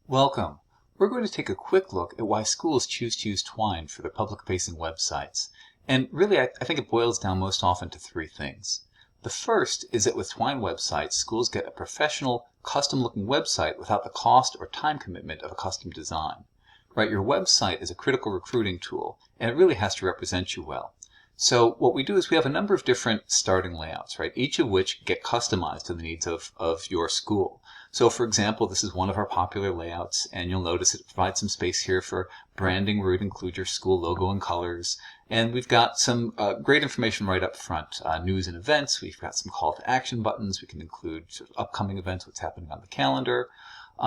Welcome. We're going to take a quick look at why schools choose to use Twine for their public-facing websites. And really, I think it boils down most often to three things. The first is that with Twine websites, schools get a professional, custom-looking website without the cost or time commitment of a custom design. Right, your website is a critical recruiting tool, and it really has to represent you well. So what we do is we have a number of different starting layouts, right? Each of which get customized to the needs of your school. So for example, this is one of our popular layouts, and you'll notice it provides some space here for branding where it includes your school logo and colors. And we've got some great information right up front, news and events. We've got some call to action buttons. We can include sort of upcoming events, what's happening on the calendar.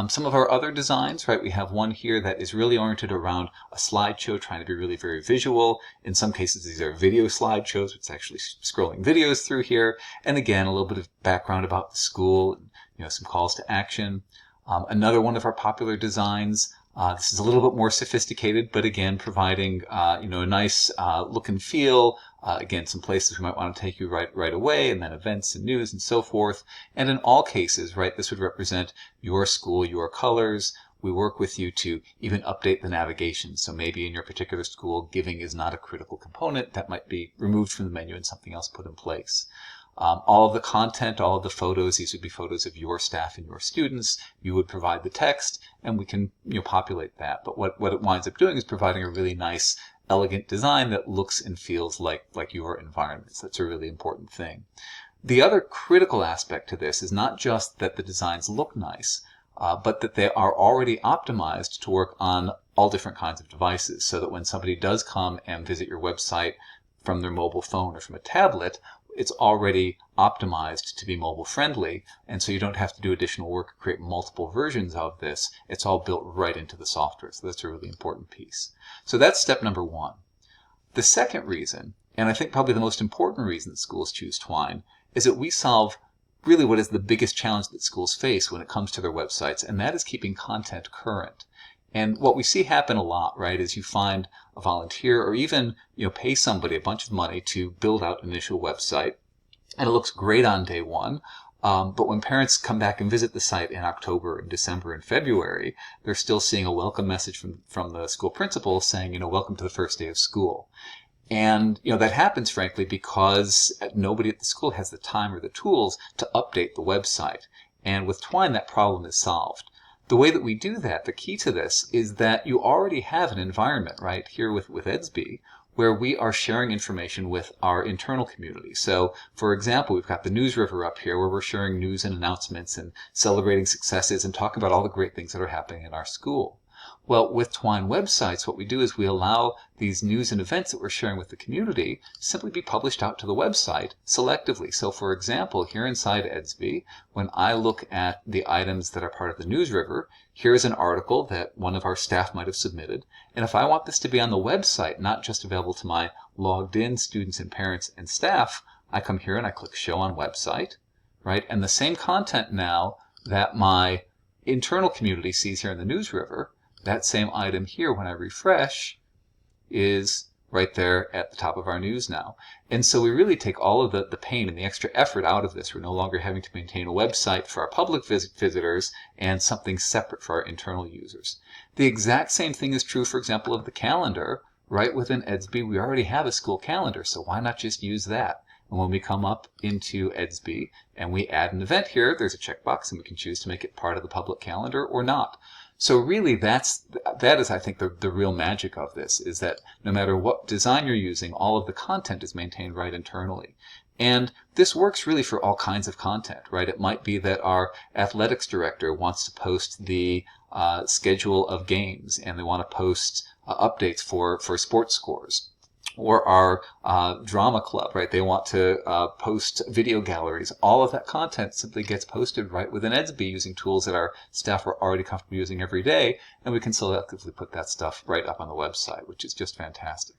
Some of our other designs, right, we have one here that is really oriented around a slideshow, trying to be really very visual. In some cases, these are video slideshows, it's actually scrolling videos through here. And again, a little bit of background about the school, some calls to action. Another one of our popular designs, this is a little bit more sophisticated, but again, providing, a nice look and feel. Again, some places we might want to take you right away, and then events and news and so forth. And in all cases, right, this would represent your school, your colors. We work with you to even update the navigation. So maybe in your particular school, giving is not a critical component. That might be removed from the menu and something else put in place. All of the content, all of the photos, these would be photos of your staff and your students. You would provide the text, and we can populate that. But what it winds up doing is providing a really nice, elegant design that looks and feels like your environment. So that's a really important thing. The other critical aspect to this is not just that the designs look nice, but that they are already optimized to work on all different kinds of devices, so that when somebody does come and visit your website from their mobile phone or from a tablet, it's already optimized to be mobile friendly, and so you don't have to do additional work to create multiple versions of this. It's all built right into the software, so that's a really important piece. So that's step number one. The second reason, and I think probably the most important reason that schools choose Twine, is that we solve really what is the biggest challenge that schools face when it comes to their websites, and that is keeping content current. And what we see happen a lot, right, is you find a volunteer or even pay somebody a bunch of money to build out an initial website, and it looks great on day one. But when parents come back and visit the site in October and December and February, they're still seeing a welcome message from the school principal saying, welcome to the first day of school. And that happens, frankly, because nobody at the school has the time or the tools to update the website. And with Twine, that problem is solved. The way that we do that, the key to this, is that you already have an environment right here with EDSB where we are sharing information with our internal community. So, for example, we've got the News River up here where we're sharing news and announcements and celebrating successes and talking about all the great things that are happening in our school. Well, with Twine websites, what we do is we allow these news and events that we're sharing with the community simply be published out to the website selectively. So, for example, here inside EDSB, when I look at the items that are part of the News River, here's an article that one of our staff might have submitted. And if I want this to be on the website, not just available to my logged in students and parents and staff, I come here and I click Show on Website, right? And the same content now that my internal community sees here in the News River, that same item here, when I refresh, is right there at the top of our news now. And so we really take all of the pain and the extra effort out of this. We're no longer having to maintain a website for our public visitors and something separate for our internal users. The exact same thing is true, for example, of the calendar. Right within EDSB, we already have a school calendar, so why not just use that? And when we come up into EDSB and we add an event here, there's a checkbox, and we can choose to make it part of the public calendar or not. So really, that is, I think, the real magic of this, is that no matter what design you're using, all of the content is maintained right internally. And this works really for all kinds of content, right? It might be that our athletics director wants to post the schedule of games, and they want to post updates for sports scores. Or our drama club, right? They want to post video galleries. All of that content simply gets posted right within EDSB using tools that our staff are already comfortable using every day, and we can selectively put that stuff right up on the website, which is just fantastic.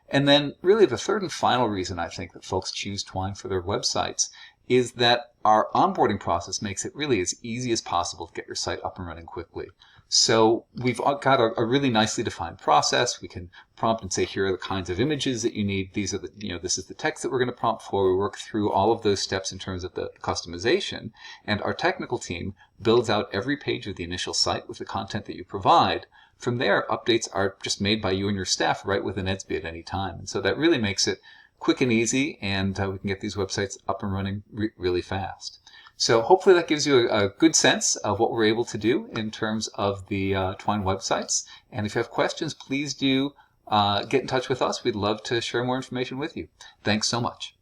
And then really the third and final reason I think that folks choose Twine for their websites is that our onboarding process makes it really as easy as possible to get your site up and running quickly. So we've got a really nicely defined process. We can prompt and say, here are the kinds of images that you need. These are the, this is the text that we're going to prompt for. We work through all of those steps in terms of the customization, and our technical team builds out every page of the initial site with the content that you provide. From there, updates are just made by you and your staff right within Edsby at any time. And so that really makes it quick and easy, and we can get these websites up and running really fast. So hopefully that gives you a good sense of what we're able to do in terms of the Twine websites. And if you have questions, please do get in touch with us. We'd love to share more information with you. Thanks so much.